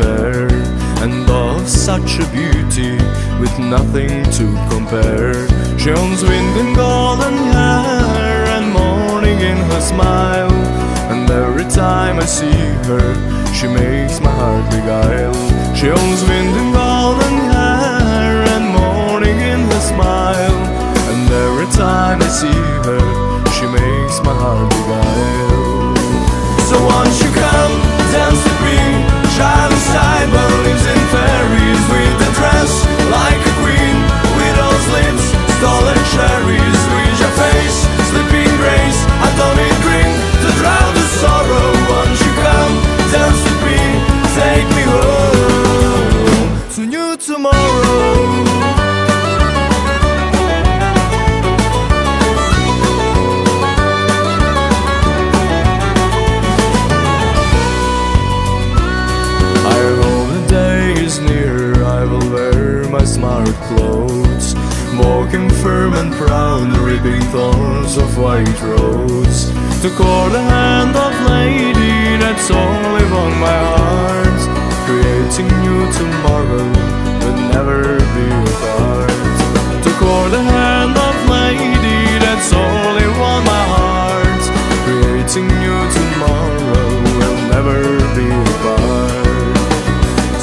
fair, and of such a beauty with nothing to compare. She owns wind and golden hair and morning in her smile, and every time I see her she makes my heart beguile. She owns wind and golden hair and morning in her smile, and every time I see her she makes my heart beguile. So won't you come dance with me? Charlie Simon lives in fairies, with a dress like a queen, with those lips, stolen cherries, with your face, sleeping grace. I don't need drink to drown the sorrow. Won't you come dance with me? Take me home to new tomorrow. Smart clothes, walking firm and proud, ripping thorns of white rose, to court the hand of lady that's only won my heart, creating new tomorrow will never be apart. To court the hand of lady that's only won my heart, creating new tomorrow will never be apart.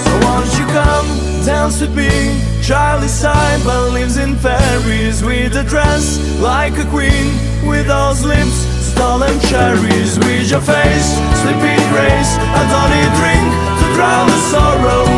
So won't you come dance with me? Charlie Simon lives in fairies, with a dress like a queen, with those lips, stolen cherries, with your face, sleeping grace. I don't need drink to drown the sorrow.